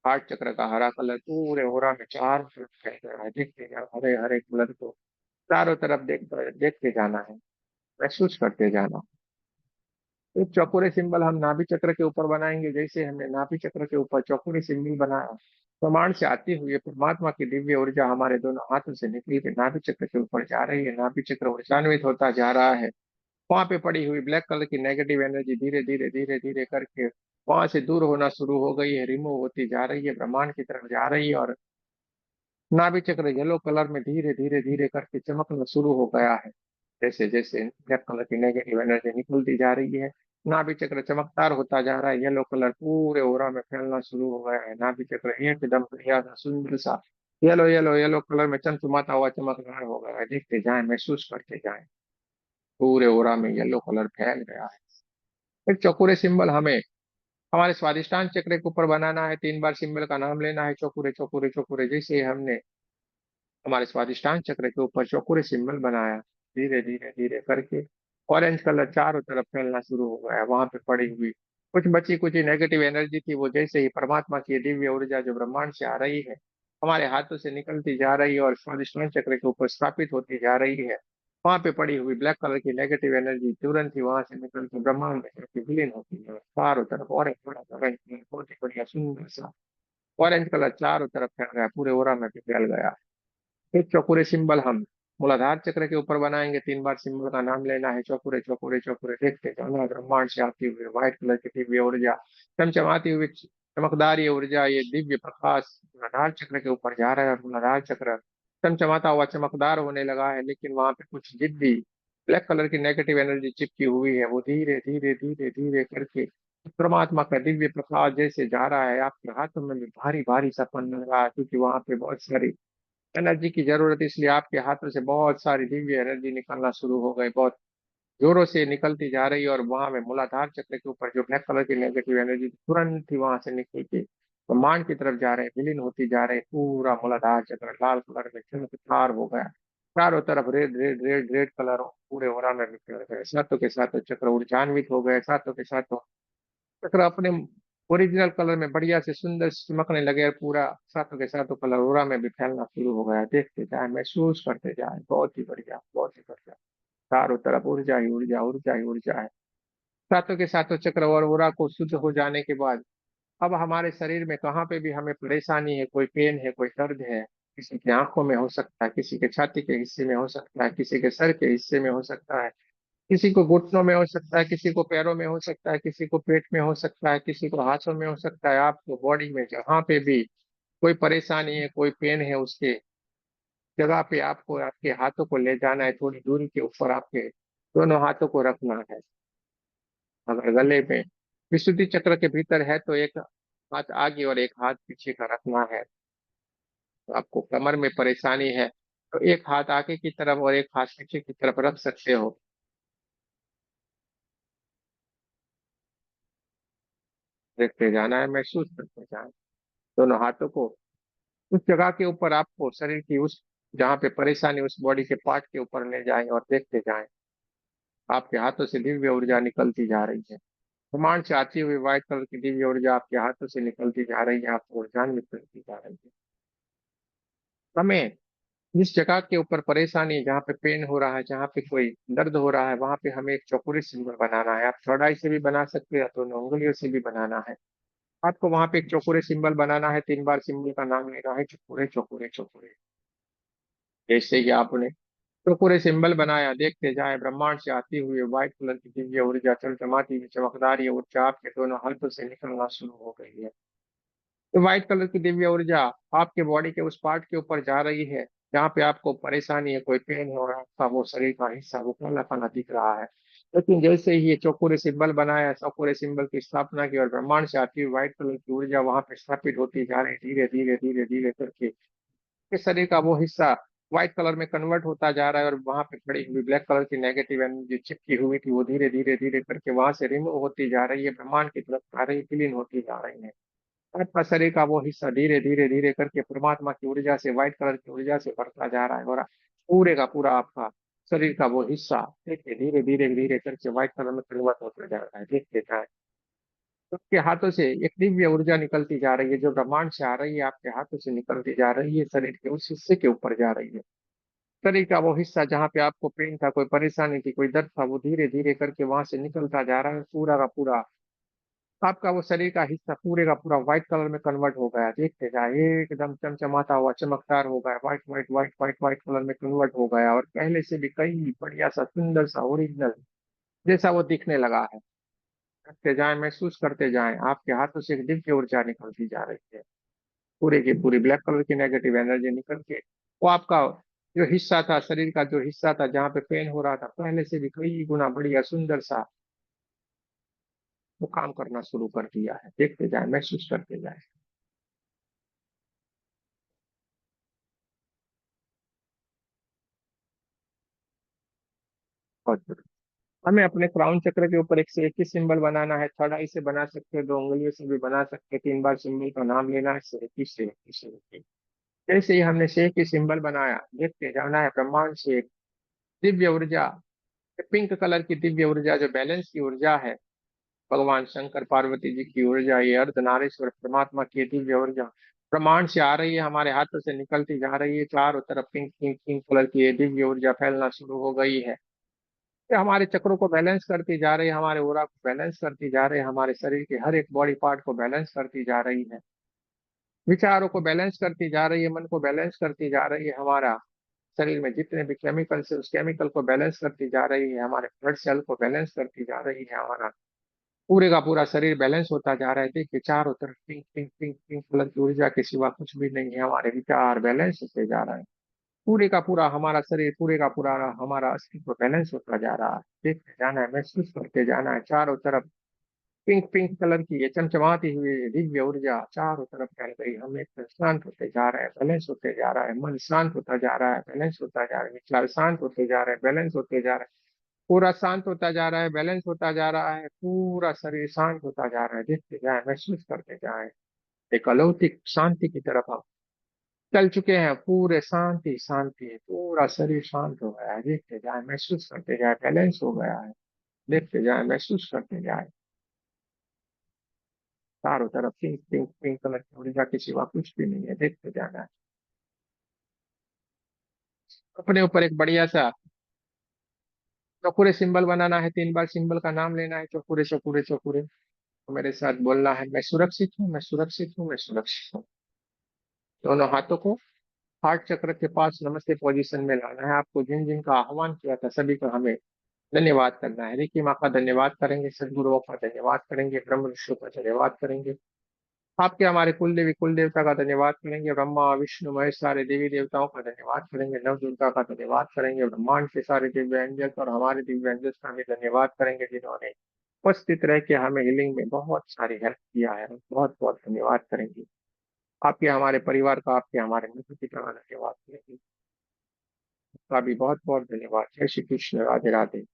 हार्ट चक्र का हरा कलर पूरे होरा में चारों तरफ फैल गया है। देखते जाओ, हरे हरे कलर को चारों तरफ देखते जाना है, महसूस करते जाना। एक चौकोरे सिंबल हम नाभि चक्र के ऊपर बनाएंगे, जैसे हमने नाभि चक्र के ऊपर चौकोरे सिंबल बनाया, प्रमाण से आती हुई परमात्मा की दिव्य ऊर्जा हमारे दोनों हाथों से निकली के नाभि चक्र के ऊपर जा रही है, नाभि चक्र ऊर्जान्वित होता जा रहा है। वहां पे पड़ी हुई ब्लैक कलर की नेगेटिव एनर्जी धीरे धीरे धीरे धीरे करके वहां से दूर होना शुरू हो गई है, रिमूव होती जा रही है, ब्रह्मांड की तरफ जा रही है, और नाभि चक्र येलो कलर में धीरे धीरे धीरे करके चमकना शुरू हो गया है। जैसे जैसे ब्लैक कलर की नेगेटिव एनर्जी निकलती जा रही है, नाभि चक्र चमकदार होता जा रहा है, येलो कलर पूरे ओरा में फैलना शुरू हो गया है। नाभि चक्र एकदम बढ़िया सा सुंदर सा येलो येलो येलो कलर में चमचमाता हुआ चमकदार हो गया है। देखते जाएं, महसूस करते जाएं, पूरे ओरा में येलो कलर फैल गया है। एक चौकोरे सिंबल हमें हमारे स्वादिष्टान चक्र के ऊपर बनाना है, 3 बार सिंबल का नाम लेना है, चौकोरे चौकोरे चौकोरे। जैसे हमने हमारे स्वादिष्टान चक्र के ऊपर चौकोरे सिंबल बनाया, धीरे धीरे धीरे करके ऑरेंज कलर चारों तरफ फैलना शुरू हो गया। वहां पे पड़ी हुई कुछ बची कुछ नेगेटिव एनर्जी थी, वो जैसे ही परमात्मा की दिव्य ऊर्जा जो ब्रह्मांड से आ रही है, हमारे हाथों से निकलती जा रही है, और स्वादिष्टान चक्र के ऊपर स्थापित होती जा रही है। वहां पे पड़ी हुई ब्लैक कलर की नेगेटिव एनर्जी तुरंत ही वहां से निकल के ब्रह्मांड में जाके विलीन होती है। चारों तरफ ऑरेंज ऑरेंज बहुत ही बढ़िया सुंदर सा ऑरेंज कलर चारों तरफ फैल गया, पूरे ओरा में भी फैल गया। एक चौकोरे सिंबल हम मूलाधार चक्र के ऊपर बनाएंगे, 3 बार सिंबल का नाम लेना है, चौकोरे चौकोरे चौकोरे। देखते जाना, ब्रह्मांड से आती हुई व्हाइट कलर की दिव्य ऊर्जा, चमचमाती हुई चमकदार ये ऊर्जा, ये दिव्य प्रकाश मूलाधार चक्र के ऊपर जा रहा है, और मूलाधार चक्र चमचमाता हुआ चमकदार होने लगा है। लेकिन वहां पे कुछ जिद्दी ब्लैक कलर की नेगेटिव एनर्जी चिपकी हुई है, वो धीरे धीरे धीरे धीरे करके परमात्मा का दिव्य प्रकाश जैसे जा रहा है, आपके हाथों में भी भारी भारी सा पन लग रहा है, क्योंकि वहां पे बहुत सारी एनर्जी की जरूरत है, इसलिए आपके हाथों से बहुत सारी दिव्य एनर्जी निकलना शुरू हो गई, बहुत जोरों से निकलती जा रही है। और वहां में मूलाधार चक्र के ऊपर जो ब्लैक कलर की नेगेटिव एनर्जी तुरंत ही वहां से निकल के ब्रह्मांड की तरफ जा रहे हैं, विलीन होती जा रहे हैं। पूरा मूलाधार चक्र लाल कलर में चमकदार हो गया, चारों तरफ red red red red colour पूरे हो में निकल गए, सातों के सातों चक्र ऊर्जान्वित हो गए, सातों के सातों चक्र अपने ओरिजिनल कलर में बढ़िया से सुंदर चमकने लगे, और पूरा सातों के सातों कलर ओरा में भी फैलना शुरू हो गया। देखते जाए, महसूस करते जाए, बहुत ही बढ़िया बहुत ही बढ़िया। चारों तरफ ऊर्जा ही ऊर्जा, ऊर्जा ही ऊर्जा है। सातों के सातों चक्र और ओरा को शुद्ध हो जाने के बाद अब हमारे शरीर में कहाँ पे भी हमें परेशानी है, कोई पेन है, कोई दर्द है, किसी की आंखों में हो सकता है, किसी के छाती के हिस्से में हो सकता है, किसी के सर के हिस्से में हो सकता है, किसी को घुटनों में हो सकता है, किसी को पैरों में हो सकता है, किसी को पेट में हो सकता है, किसी को हाथों में हो सकता है। आपको बॉडी में जहाँ पे भी कोई परेशानी है, कोई पेन है, उसके जगह पे आपको आपके हाथों को ले जाना है, थोड़ी दूरी के ऊपर आपके दोनों हाथों को रखना है। अगर गले में विशुद्धि चक्र के भीतर है तो एक हाथ आगे और एक हाथ पीछे का रखना है। तो आपको कमर में परेशानी है तो एक हाथ आगे की तरफ और एक हाथ पीछे की तरफ रख सकते हो। देखते जाना है, महसूस करते जाना। दोनों हाथों को उस जगह के ऊपर, आपको शरीर की उस जहाँ पे परेशानी, उस बॉडी के पार्ट के ऊपर ले जाएं और देखते जाएं। आपके हाथों से दिव्य ऊर्जा निकलती जा रही है। ब्रह्मांड से आती हुई व्हाइट कलर की दिव्य ऊर्जा आपके हाथों से निकलती जा रही है, आपको ऊर्जान्वित करती जा रही है। हमें जिस जगह के ऊपर परेशानी, जहाँ पे पेन हो रहा है, जहाँ पे कोई दर्द हो रहा है, वहां पे हमें एक चौकोरी सिंबल बनाना है। आप चौड़ाई से भी बना सकते हैं तो उंगलियों से भी बनाना है। आपको वहां पे एक चौकोरे सिंबल बनाना है, 3 बार सिंबल का नाम लेना है, चौकोरे चौकोरे चौकोरे। जैसे कि आपने चौकोरे सिंबल बनाया, देखते जाए ब्रह्मांड से आती हुई व्हाइट कलर की दिव्य ऊर्जा, चमचमाती हुई चमकदार ये ऊर्जा आपके दोनों हाथों से निकलना शुरू हो गई है। तो व्हाइट कलर की दिव्य ऊर्जा आपके बॉडी के उस पार्ट के ऊपर जा रही है जहाँ पे आपको परेशानी है, कोई पेन हो रहा है, आपका वो शरीर का हिस्सा वो काला काला दिख रहा है। लेकिन जैसे ही ये चौकोरे सिंबल बनाया, चौकोरे सिंबल की स्थापना की और ब्रह्मांड से आती हुई व्हाइट कलर की ऊर्जा वहां पे स्थापित होती जा रही है, धीरे धीरे धीरे धीरे करके के शरीर का वो हिस्सा व्हाइट कलर में कन्वर्ट होता जा रहा है, और वहां पे खड़ी हुई ब्लैक कलर की नेगेटिव एनर्जी चिपकी हुई थी, वो धीरे धीरे धीरे करके वहां से रिमूव होती जा रही है, ब्रह्मांड की तरफ आ रही, विलीन होती जा रही है। आपका शरीर का वो हिस्सा धीरे धीरे धीरे करके परमात्मा की ऊर्जा से, व्हाइट कलर की ऊर्जा से भरता जा रहा है, और पूरे का पूरा आपका शरीर का वो हिस्सा देखिए धीरे धीरे धीरे करके व्हाइट कलर में कन्वर्ट होता जा रहा है। देखते जाए आपके हाथों से एक दिव्य ऊर्जा निकलती जा रही है, जो ब्रह्मांड से आ रही है, आपके हाथों से निकलती जा रही है, शरीर के उस हिस्से के ऊपर जा रही है। शरीर का वो हिस्सा जहाँ पे आपको पेन था, कोई परेशानी थी, कोई दर्द था, वो धीरे धीरे करके वहां से निकलता जा रहा है, पूरा का पूरा आपका वो शरीर का हिस्सा पूरे का पूरा व्हाइट कलर में कन्वर्ट हो गया। देखते जाए एकदम चमचमाता हुआ, चमकदार हो गया, white white white white white colour में कन्वर्ट हो गया, और पहले से भी कई बढ़िया सा सुंदर सा ओरिजिनल जैसा वो दिखने लगा है। करते जाए, महसूस करते जाए, आपके हाथों से एक दिव्य ऊर्जा निकलती जा रही है, पूरे की पूरी ब्लैक कलर की नेगेटिव एनर्जी निकल के वो आपका जो हिस्सा था, शरीर का जो हिस्सा था जहाँ पे पेन हो रहा था, पहले से भी कई गुना बढ़िया सुंदर सा वो काम करना शुरू कर दिया है। देखते जाए, महसूस करते जाए। और हमें अपने क्राउन चक्र के ऊपर एक से एक ही सिंबल बनाना है। थर्ड आई से बना सकते हैं, 2 उंगलियों से भी बना सकते हैं, 3 बार सिंबल का नाम लेना है, से एक ही से एक ही से एक ही। जैसे ही हमने से एक ही सिंबल बनाया, देखते जाना है ब्रह्मांड से एक दिव्य ऊर्जा, पिंक कलर की दिव्य ऊर्जा, जो बैलेंस की ऊर्जा है, भगवान शंकर पार्वती जी की ऊर्जा, ये अर्धनारीश्वर परमात्मा की दिव्य ऊर्जा ब्रह्मांड से आ रही है, हमारे हाथों से निकलती जा रही है, चारों तरफ पिंक पिंक पिंक कलर की ये दिव्य ऊर्जा फैलना शुरू हो गई है। ये हमारे चक्रों को बैलेंस करती जा रही है, हमारे ओरा को बैलेंस करती जा रही है, हमारे शरीर के हर एक बॉडी पार्ट को बैलेंस करती जा रही है, विचारों को बैलेंस करती जा रही है, मन को बैलेंस करती जा रही है, हमारा शरीर में जितने भी केमिकल्स है उस केमिकल को बैलेंस करती जा रही है, हमारे ब्लड सेल को बैलेंस करती जा रही है, हमारा पूरे का पूरा शरीर बैलेंस होता जा रहा है। देखिए चारों तरफ pink pink pink pink colour की ऊर्जा के सिवा कुछ भी नहीं है, हमारे विचार बैलेंस होते जा रहा है, पूरे का पूरा हमारा शरीर, पूरे का पूरा हमारा अस्तित्व बैलेंस होता जा रहा है। देखते जाना है, महसूस करते जाना है, चारों तरफ पिंक पिंक कलर की ये चमचमाती हुई दिव्य ऊर्जा चारों तरफ फैल गई। हम एक शांत होते जा रहे हैं, बैलेंस होते जा रहा है, मन शांत होता जा रहा है, बैलेंस होता जा रहा है, विचार शांत होते जा रहे हैं, बैलेंस होते जा रहा है, पूरा शांत होता जा रहा है, बैलेंस होता जा रहा है, पूरा शरीर शांत होता जा रहा है। देखते जाए, महसूस करते जाए, एक अलौकिक शांति की तरफ हम चल चुके हैं। पूरे शांति शांति है, पूरा शरीर शांत हो गया है। देखते जाए, महसूस करते जाए, बैलेंस हो गया है। देखते जाए, महसूस करते जाए, चारों तरफ पिंक पिंक पिंक कलर की ऊर्जा के सिवा कुछ भी नहीं है। देखते जाना है, अपने ऊपर एक बढ़िया सा चौकुरे सिंबल बनाना है, 3 बार सिंबल का नाम लेना है, चौकुरे चौकुरे चौकुरे। तो मेरे साथ बोलना है, मैं सुरक्षित हूँ, मैं सुरक्षित हूँ, मैं सुरक्षित हूँ। दोनों हाथों को हार्ट चक्र के पास नमस्ते पोजीशन में लाना है। आपको जिन जिन का आह्वान किया था सभी का हमें धन्यवाद करना है। रिकी माँ का धन्यवाद करेंगे, सदगुरुओं का धन्यवाद करेंगे, ब्रह्म ऋषियों का धन्यवाद करेंगे, आपके हमारे कुल देवी कुल देवता का धन्यवाद करेंगे, ब्रह्मा विष्णु महेश सारे देवी देवताओं का धन्यवाद करेंगे, नव दुर्गा का धन्यवाद करेंगे, ब्रह्मांड के सारे दिव्य एंजल्स और हमारे दिव्य एंजल्स का भी धन्यवाद करेंगे जिन्होंने उपस्थित रह के हमें हीलिंग में बहुत सारी हेल्प किया है। बहुत बहुत धन्यवाद करेंगे। आपके हमारे परिवार का, आपके हमारे मित्र पिता का धन्यवाद करेंगे। आपका भी बहुत बहुत धन्यवाद। जय श्री कृष्ण, राधे राधे।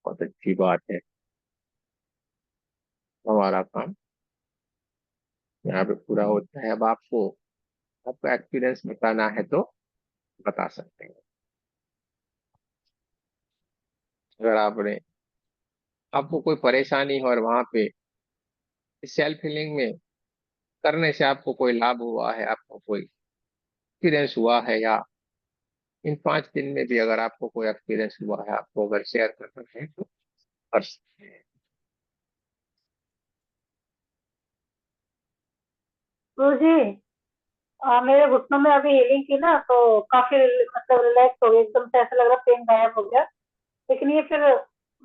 बहुत अच्छी बात है। हमारा काम यहाँ पे पूरा होता है। अब आपको आपका एक्सपीरियंस बताना है तो बता सकते हैं। अगर आपको कोई परेशानी हो और वहां पे सेल्फ हीलिंग में करने से आपको कोई लाभ हुआ है, आपको कोई एक्सपीरियंस हुआ है, या इन 5 दिन में भी अगर आपको कोई एक्सपीरियंस हुआ है, आपको अगर शेयर करना है तो कर सकते हैं। गुरु जी, मेरे घुटनों में अभी हीलिंग की ना, तो काफी मतलब रिलैक्स हो गया, एकदम से ऐसा लग रहा पेन गायब हो गया। लेकिन ये फिर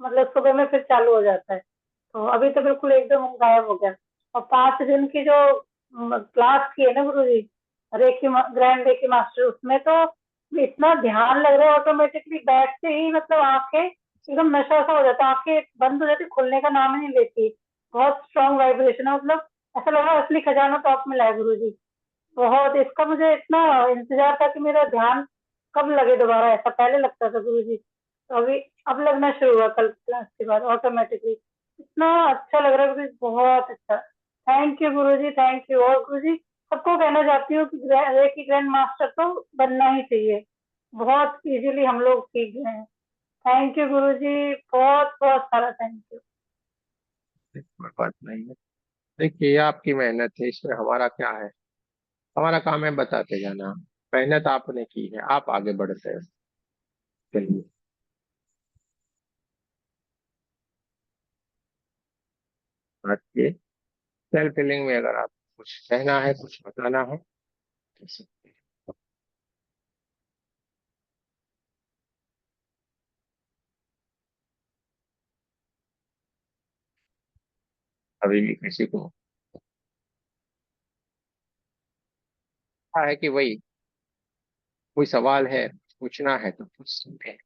मतलब सुबह में फिर चालू हो जाता है। तो अभी तो बिल्कुल एकदम गायब हो गया। और 5 दिन की जो क्लास की है ना गुरु जी, ग्रैंड रेकी मास्टर, उसमें तो इतना ध्यान लग रहा है, ऑटोमेटिकली बैठते ही मतलब आंखें एकदम नशा सा हो जाता है, आंखें बंद हो जाती, खुलने का नाम ही नहीं लेती। बहुत स्ट्रांग वाइब्रेशन है, मतलब ऐसा लग रहा है असली खजाना तो आप मिला है गुरु जी। बहुत इसका मुझे इतना इंतजार था कि मेरा ध्यान कब लगे दोबारा, ऐसा पहले लगता था गुरु जी। तो अभी अब लगना शुरू हुआ कल क्लास के बाद ऑटोमेटिकली। इतना अच्छा लग रहा है गुरु जी, बहुत अच्छा। Thank you Guru ji, thank you. और गुरु जी, सबको कहना चाहती हूँ कि रेकी ग्रैंड मास्टर तो बनना ही चाहिए। बहुत इजीली हम लोग सीख गए हैं। थैंक यू गुरु जी, बहुत बहुत सारा थैंक यू। कोई बात नहीं है। देखिए, ये आपकी मेहनत है, इसमें हमारा क्या है। हमारा काम है बताते जाना। मेहनत आपने की है, आप आगे बढ़ते हैं। चलिए। आज के सेल्फ हीलिंग में अगर आप कुछ कहना है, कुछ बताना है, कह सकते हैं। अभी भी किसी को क्या है कि वही कोई सवाल है, पूछना है तो पूछ सकते हैं।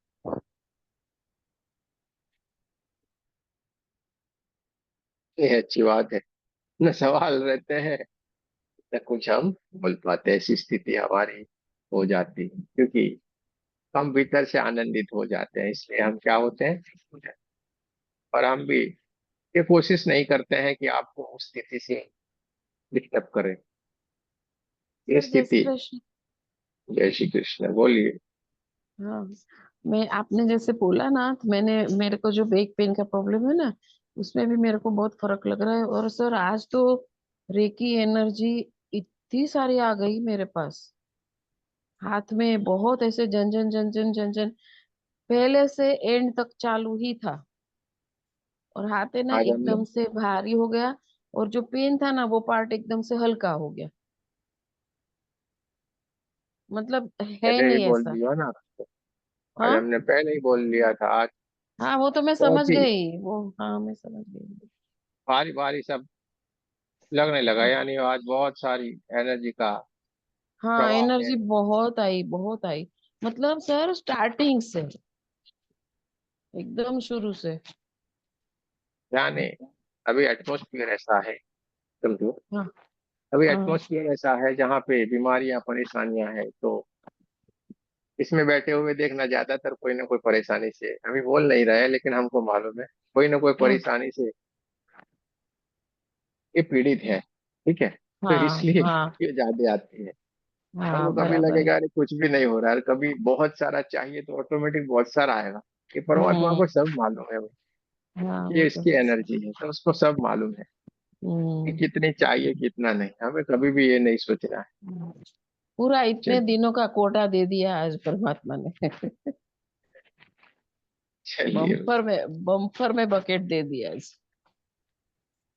ये अच्छी बात है। न सवाल रहते हैं, न कुछ हम बोल पाते, ऐसी स्थिति हमारी हो जाती है, क्योंकि हम भीतर से आनंदित हो जाते हैं, इसलिए हम क्या होते हैं, चुप हो जाते हैं। और हम भी ये कोशिश नहीं करते हैं कि आपको उस स्थिति से डिस्टर्ब करें। ये सर जय स्थिति। श्री कृष्ण। जय श्री कृष्ण, बोलिए। हाँ, मैं आपने जैसे बोला ना, तो मेरे को जो बैक पेन का प्रॉब्लम है ना, उसमें भी मेरे को बहुत फर्क लग रहा है। और सर आज तो रेकी एनर्जी इतनी सारी आ गई मेरे पास, हाथ में बहुत ऐसे जन जन जन जन जन जन, पहले से एंड तक चालू ही था। और हाथ है ना आज हम एकदम लोग से भारी हो गया, और जो पेन था ना वो पार्ट एकदम से हल्का हो गया। मतलब है पहले ही नहीं बोल ऐसा। दिया ना। आज हाँ हमने पहले ही बोल दिया था। आज हाँ, वो तो मैं समझ बहुत ही गई वो, हाँ मैं समझ गई। भारी भारी सब लगने लगा, यानी आज बहुत सारी एनर्जी का हाँ प्रवाह है। एनर्जी बहुत आई, बहुत आई। मतलब सर स्टार्टिंग से एकदम शुरू से। यानी अभी एटमोस्फियर ऐसा है, समझो, हाँ अभी हाँ एटमोस्फियर ऐसा है जहाँ पे बीमारियां परेशानियां हैं, तो इसमें बैठे हुए देखना, ज्यादातर कोई ना कोई परेशानी से, अभी बोल नहीं रहे लेकिन हमको मालूम है कोई ना कोई हाँ परेशानी से ये पीड़ित है, ठीक है, तो हाँ इसलिए हाँ ये ज्यादा आती है। हाँ हमको कभी बराबर है। लगेगा अरे कुछ भी नहीं हो रहा है, कभी बहुत सारा चाहिए तो ऑटोमेटिक बहुत सारा आएगा। ये परमात्मा हम्म। को सब मालूम है भाई, हाँ ये वो तो इसकी है। एनर्जी है, तो उसको सब मालूम है कि हम्म। कितनी चाहिए कितना नहीं, हमें कभी भी ये नहीं सोचना है। पूरा इतने चलिए, दिनों का कोटा दे दिया आज परमात्मा ने। चलिए। बम्पर में बकेट दे दिया आज।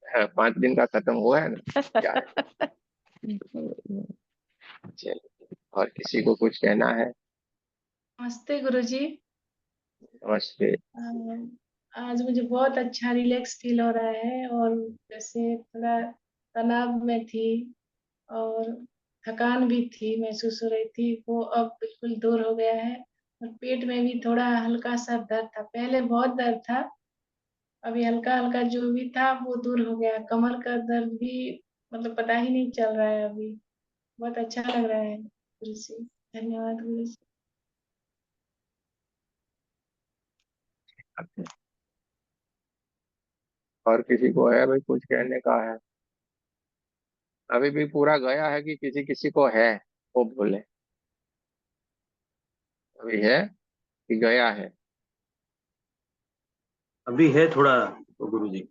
हाँ, 5 दिन का खत्म हुआ है ना, क्या है। चलिए, और किसी को कुछ कहना है? नमस्ते गुरुजी। नमस्ते। आज मुझे बहुत अच्छा रिलैक्स फील हो रहा है, और जैसे थोड़ा तनाव में थी और थकान भी थी, महसूस हो रही थी, वो अब बिल्कुल दूर हो गया है। और पेट में भी थोड़ा हल्का सा दर्द था, पहले बहुत दर्द था, अभी हल्का हल्का जो भी था वो दूर हो गया। कमर का दर्द भी मतलब पता ही नहीं चल रहा है अभी। बहुत अच्छा लग रहा है गुरु जी। धन्यवाद गुरु जी। और किसी को है भाई कुछ कहने का है? अभी भी पूरा गया है कि किसी किसी को है, वो बोले। अभी है कि गया है? अभी है थोड़ा तो गुरु जी।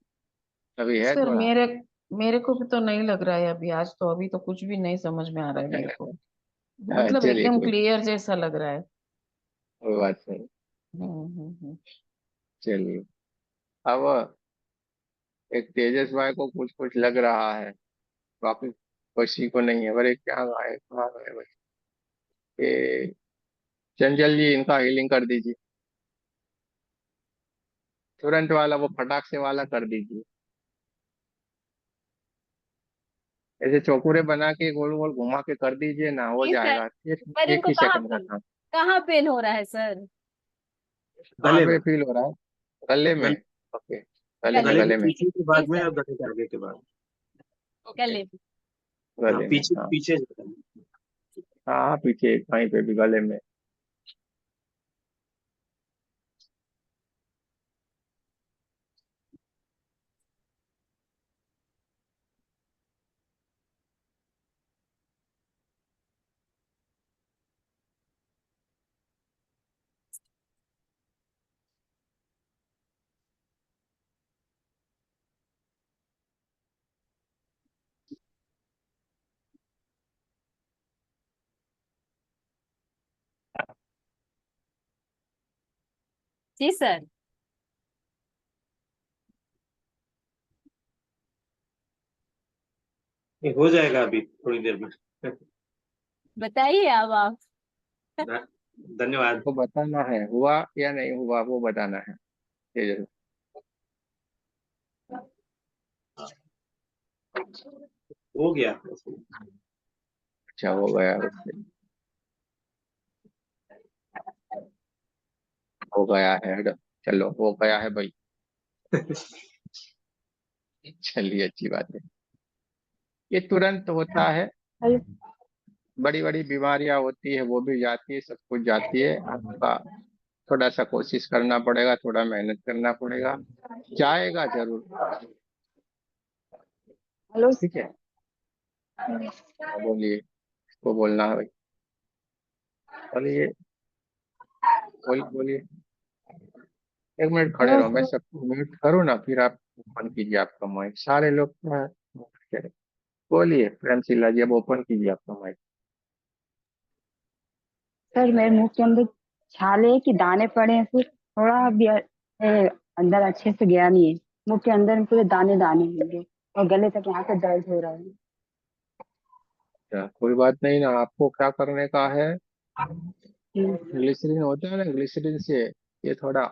अभी है सर थोड़ा। मेरे मेरे को भी तो नहीं लग रहा है अभी, आज तो अभी तो कुछ भी नहीं समझ में आ रहा है मेरे को। मतलब चलिए, एकदम कोई क्लियर जैसा लग रहा है। कोई बात नहीं। हम्म। चलिए, अब एक तेजस भाई को कुछ कुछ लग रहा है, बाकी किसी को नहीं है। अरे क्या गाय कहाँ गए भाई? ये चंचल जी, इनका हीलिंग कर दीजिए, तुरंत वाला, वो फटाक से वाला कर दीजिए। ऐसे चौकुरे बना के गोल गोल घुमा के कर दीजिए ना, हो जी सर। जाएगा। पर एक इनको ही सेकंड का काम। कहाँ पेन हो रहा है सर? कहाँ गले पे में। फील हो रहा है? गले में? गले, ओके, गले में, गले गले के गले में? में। ठीक है पीछे के जी बाद में सर। और गले के आगे के बाद। ओके, गले में। हाँ, गले में, पीछे हाँ। पीछे। हाँ हाँ, पीछे कहीं पे भी गले में। जी सर। ये हो जाएगा अभी थोड़ी देर में। बताइए अब आप। ध- धन्यवाद। वो बताना है हुआ या नहीं हुआ, वो बताना है। ये जरूर। हो गया। अच्छा, हो गया उससे, हो गया है, चलो हो गया है भाई। चलिए, अच्छी बात है। ये तुरंत होता है। बड़ी बड़ी बीमारियां होती है वो भी जाती है, सब कुछ जाती है। आपका थोड़ा सा कोशिश करना पड़ेगा, थोड़ा मेहनत करना पड़ेगा, जाएगा जरूर। हेलो। ठीक है, हाँ, बोलिए, इसको बोलना है भाई। बोलिए, बोलिए। 1 मिनट खड़े हेलो रहो, मैं सर। सबको म्यूट करूँ ना, फिर आप ओपन कीजिए आपका माइक, सारे लोग बोलिए। प्रेमशिला जी, अब ओपन कीजिए आपका माइक। सर मेरे मुंह के अंदर छाले के दाने पड़े हैं सर। थोड़ा भी अंदर अच्छे से गया नहीं है। मुंह के अंदर में पूरे दाने दाने होंगे और गले तक यहाँ पे दर्द हो रहा है। अच्छा, कोई बात नहीं ना, आपको क्या करने का है, हम्म। ग्लिसरीन होता है ना, ग्लिसरीन से ये थोड़ा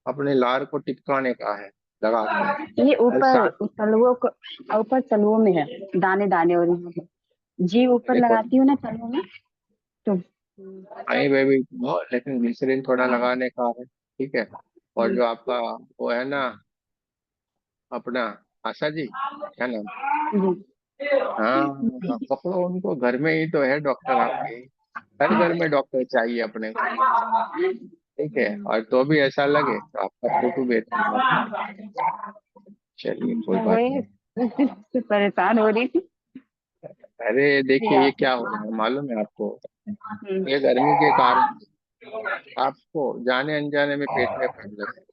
अपने लार को टिपकाने का है, लगा के। ये और ऊपर साथ तलवों को, ऊपर तलवों में है दाने दाने और यहाँ पे जी ऊपर देखो, लगाती हूँ ना तलवों में तो। आई बेबी बहुत, लेकिन ग्लिसरीन थोड़ा लगाने का है, ठीक है। और जो आपका वो है ना अपना आशा जी, क्या नाम? हाँ, पकड़ो उनको, घर में ही तो है डॉक्टर आपके। हर घर में डॉक्टर चाहिए अपने को, ठीक है। और तो भी ऐसा लगे तो आपका फोटो भेज दूंगा। चलिए कोई बात वही उससे परेशान हो रही थी। नहीं। अरे देखिए ये क्या हो रहा है मालूम है आपको? ये गर्मी के कारण आपको जाने अनजाने में पेट में प्रॉब्लम है।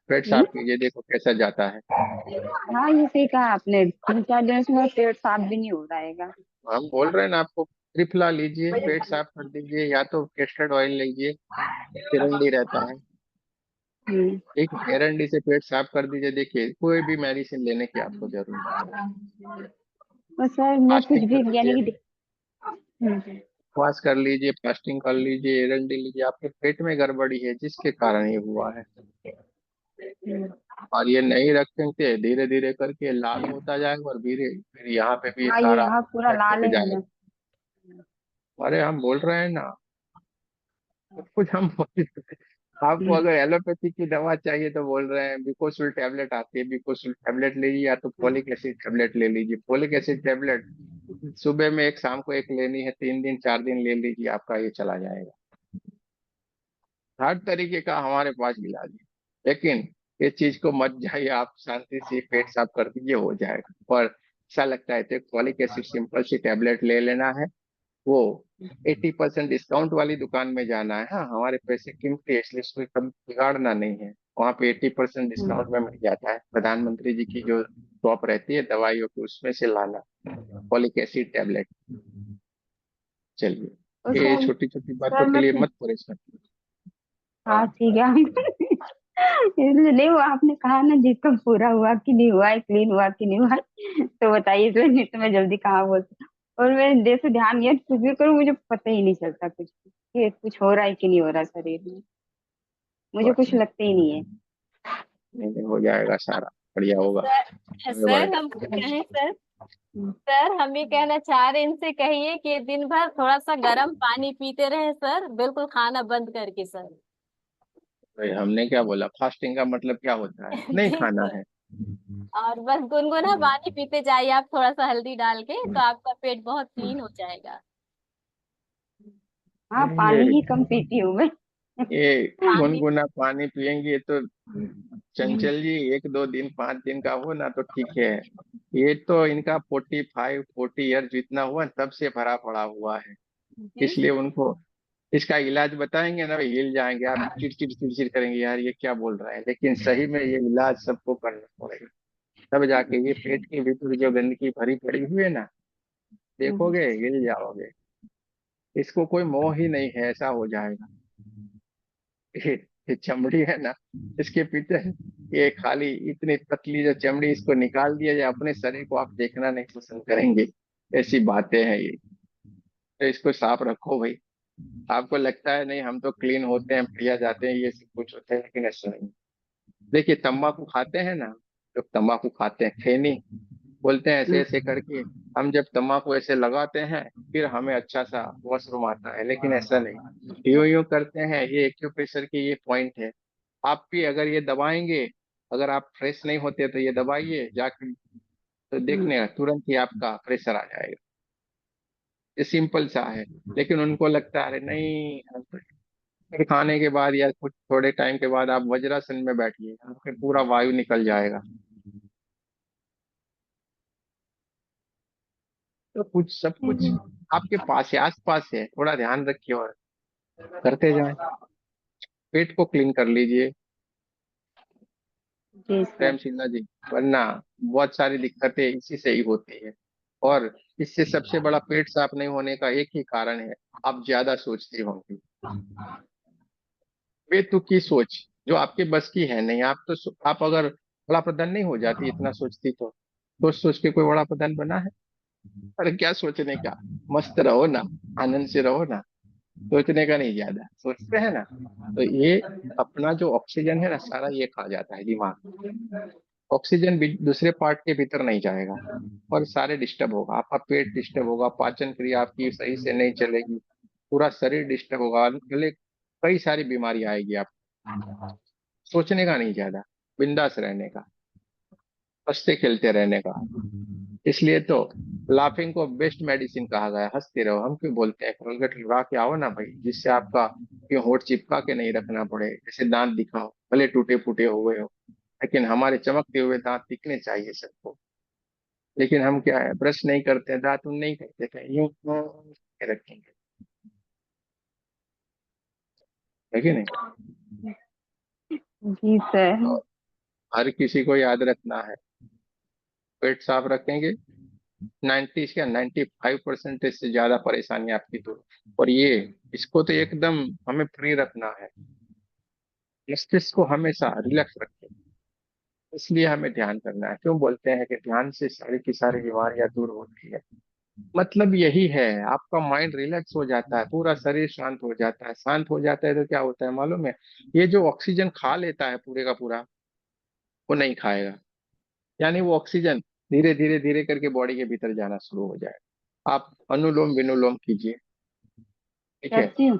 पेट हम्म। साफ कीजिए, देखो कैसा जाता है। हाँ, ये सही कहा आपने, 3-4 दिन से मेरा पेट साफ भी नहीं हो रहा है। हम बोल रहे हैं ना आपको, त्रिफला लीजिए, पेट साफ कर दीजिए, या तो केस्टर्ड ऑयल लीजिए, एरंडी रहता है, हम्म। ठीक है, एरंडी से पेट साफ कर दीजिए। देखिए कोई भी मेडिसिन लेने की आपको जरूरत नहीं है। और सर मैं कुछ फास्टिंग भी कर लीजिए, यानी कि उपवास कर लीजिए, फास्टिंग कर लीजिए, एरंडी लीजिए। आपके पेट में गड़बड़ी है जिसके कारण ये हुआ है। और ये नहीं रखेंगे, धीरे धीरे करके लाल होता जाएगा, और धीरे फिर यहाँ पे भी हाँ, ये सारा यहाँ पूरा इफेक्ट लाल हो है जाएगा। मेरा। अरे हम बोल रहे हैं ना, सब कुछ हम बोल रहे हैं। आपको अगर एलोपैथी की दवा चाहिए तो बोल रहे हैं बिकोसुल टैबलेट आती है, बिकोसुल टैबलेट लीजिए, या तो फोलिक एसिड टैबलेट ले लीजिए। फोलिक एसिड टैबलेट सुबह में एक, शाम को एक लेनी है, 3 दिन 4 दिन ले लीजिए, आपका ये चला जाएगा। हर तरीके का हमारे पास इलाज है। लेकिन ये चीज को मत जाइए, आप शांति से पेट साफ कर दीजिए, हो जाएगा। और ऐसा लगता है तो folic acid simple C tablet ले लेना है। वो 80% डिस्काउंट वाली दुकान में जाना है। हाँ, हमारे पैसे कीमती है, इसलिए उसको कभी बिगाड़ना नहीं है। वहाँ पे 80% डिस्काउंट में मिल जाता है। प्रधानमंत्री जी की जो शॉप रहती है दवाइयों की, उसमें से लाना फॉलिक एसिड टैबलेट। और चलिए, ये सर छोटी छोटी बातों सर के मैं लिए मत परेशान। हाँ ठीक है। इसलिए नहीं, वो आपने कहा ना जिसका पूरा हुआ कि नहीं हुआ है, क्लीन हुआ कि नहीं हुआ है, तो बताइए, इसलिए नहीं तो मैं जल्दी कहाँ बोलती। और मैं जैसे ध्यान दिया कुछ भी करूँ, मुझे पता ही नहीं चलता कुछ भी, कि कुछ हो रहा है कि नहीं हो रहा शरीर में। मुझे कुछ लगता ही नहीं है। नहीं नहीं, हो जाएगा सारा, बढ़िया होगा। सर आगे बढ़ सर हम कहें सर, सर हम ये कहना चाह रहे हैं, इनसे कहिए कि दिन भर थोड़ा सा गर्म पानी पीते रहे सर, बिल्कुल खाना बंद करके सर। भाई, हमने क्या बोला? फास्टिंग का मतलब क्या होता है? नहीं जी खाना सर। है। और बस गुनगुना पानी पीते जाइए आप, थोड़ा सा हल्दी डाल के, तो आपका पेट बहुत क्लीन हो जाएगा। हाँ, ये पानी ही कम पीती हूँ मैं। ये पानी। गुनगुना पानी पियेंगे तो चंचल जी, 1 2 दिन 5 दिन का हो ना तो ठीक है। ये तो इनका 45 40 ईयर जितना हुआ तब से भरा पड़ा हुआ है। जी। इसलिए उनको इसका इलाज बताएंगे ना, वे हिल जाएंगे। आप चिड़चिड़ चिड़चिड़ करेंगे, यार ये क्या बोल रहा है, लेकिन सही में ये इलाज सबको करना पड़ेगा। तब जाके ये पेट के भीतर जो गंदगी भरी पड़ी हुई है ना, देखोगे हिल जाओगे। इसको कोई मोह ही नहीं है, ऐसा हो जाएगा। ये चमड़ी है ना, इसके पीछे ये खाली इतनी पतली जो चमड़ी, इसको निकाल दिया जाए, अपने शरीर को आप देखना नहीं पसंद करेंगे। ऐसी बातें हैं ये। तो इसको साफ रखो भाई। आपको लगता है नहीं हम तो क्लीन होते हैं, बढ़िया जाते हैं, ये सब कुछ होते हैं, लेकिन ऐसा नहीं। देखिए तंबाकू खाते हैं ना, लोग तंबाकू खाते हैं, खैनी बोलते हैं, ऐसे ऐसे करके हम जब तंबाकू ऐसे लगाते हैं, फिर हमें अच्छा सा वॉशरूम आता है, लेकिन ऐसा नहीं। यूं यूं करते हैं, ये एक्यूप्रेशर की ये पॉइंट है। आप भी अगर ये दबाएंगे, अगर आप फ्रेश नहीं होते तो ये दबाइए जाके, तो देखने तुरंत ही आपका प्रेशर आ जाएगा। ये सिंपल सा है। लेकिन उनको लगता है अरे नहीं, फिर खाने के बाद या कुछ थोड़े टाइम के बाद आप वज्रासन में बैठिए, आपके पूरा वायु निकल जाएगा। तो कुछ सब कुछ आपके पास है, आस पास है, थोड़ा ध्यान रखिए और करते जाएं। पेट को क्लीन कर लीजिए जी प्रेम सर। सिन्हा जी, वरना बहुत सारी दिक्कतें इसी से ही होती है। और इससे सबसे बड़ा पेट साफ नहीं होने का एक ही कारण है, आप ज्यादा सोचती होंगी। बेतुकी सोच जो आपके बस की है नहीं। आप तो आप अगर बड़ा प्रधान नहीं हो जाती इतना सोचती तो सोच सोच के कोई बड़ा प्रधान बना है? अरे क्या सोचने का, मस्त रहो ना, आनंद से रहो ना, सोचने का नहीं, ज्यादा सोचते हैं ना तो ये अपना जो ऑक्सीजन है ना सारा ये खा जाता है दिमाग। ऑक्सीजन भी दूसरे पार्ट के भीतर नहीं जाएगा, और सारे डिस्टर्ब होगा, आपका पेट डिस्टर्ब होगा, पाचन क्रिया आपकी सही से नहीं चलेगी, पूरा शरीर डिस्टर्ब होगा, गले कई सारी बीमारी आएगी आप। सोचने का नहीं, ज्यादा बिंदास रहने का, हंसते खेलते रहने का। इसलिए तो लाफिंग को बेस्ट मेडिसिन कहा गया है। हंसते रहो। हम क्यों बोलते हैं कोलगेट लगा के आओ ना भाई, जिससे आपका क्यों होठ चिपका के नहीं रखना पड़े, जैसे दांत दिखाओ, भले टूटे फूटे हुए हो, लेकिन हमारे चमकते हुए दांत दिखने चाहिए सबको। लेकिन हम क्या है, ब्रश नहीं करते, दांत उन नहीं करते, कहीं यूं के रखेंगे, है कि नहीं? जी सर। और हर किसी को याद रखना है, पेट साफ रखेंगे, 95% से ज्यादा परेशानी आपकी दूर। और ये, इसको तो एकदम हमें फ्री रखना है, मस्तिष्क को हमेशा रिलैक्स रखें। इसलिए हमें ध्यान करना है। क्यों बोलते हैं कि ध्यान से सारी की सारी बीमारियां दूर होती है? मतलब यही है, आपका माइंड रिलैक्स हो जाता है, पूरा शरीर शांत हो जाता है। शांत हो जाता है तो क्या होता है मालूम है? ये जो ऑक्सीजन खा लेता है पूरे का पूरा, वो नहीं खाएगा। यानी वो ऑक्सीजन धीरे धीरे धीरे करके बॉडी के भीतर जाना शुरू हो जाएगा। आप अनुलोम विनुलोम कीजिए, ठीक है? करती हूँ।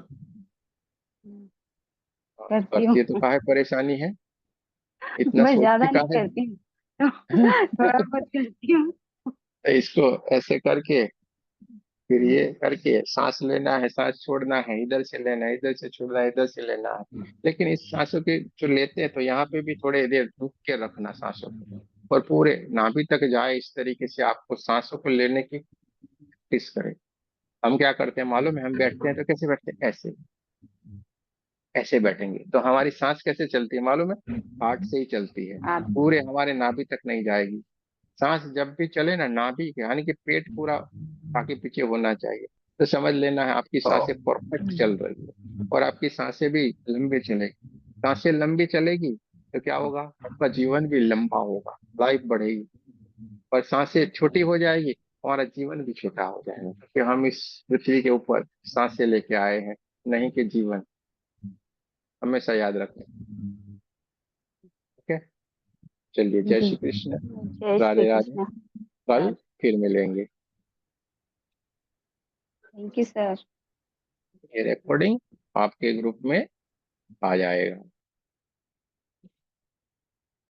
हाँ, करती हूँ। करती है तो काहे परेशानी है, इतना मैं सोचती ज्यादा नहीं काहे? करती हूँ। थोड़ा बहुत करती हूँ। इसको ऐसे करके, फिर ये करके, सांस लेना है, सांस छोड़ना है, इधर से लेना है, इधर से छोड़ना है, इधर से लेना है। लेकिन इस सांसों के जो लेते हैं तो यहाँ पे भी थोड़ी देर रुक के रखना सांसों को, और पूरे नाभि तक जाए, इस तरीके से आपको सांसों को लेने की प्रैक्टिस करें। हम क्या करते हैं मालूम है? हम बैठते हैं तो कैसे बैठते हैं? ऐसे, ऐसे बैठेंगे तो हमारी सांस कैसे चलती है मालूम है? हार्ट से ही चलती है, आप पूरे हमारे नाभि तक नहीं जाएगी। सांस जब भी चले ना, नाभि के यानी कि पेट पूरा आगे पीछे होना चाहिए। तो समझ लेना है आपकी सांसें परफेक्ट चल रही है, और आपकी सांसें भी लंबी चलेगी। सांसें लंबी चलेगी तो क्या होगा? आपका जीवन भी लंबा होगा, लाइफ बढ़ेगी। और सांसें छोटी हो जाएगी, हमारा जीवन भी छोटा हो जाएगा, क्योंकि हम इस पृथ्वी के ऊपर सांसें लेके आए हैं, नहीं कि जीवन। हमेशा याद रखें। ठीक है, चलिए, जय जी। श्री कृष्ण, जय श्री राधे राधे। कृष्ण कल सर। फिर मिलेंगे। Thank you sir. ये रिकॉर्डिंग आपके ग्रुप में आ जाएगा।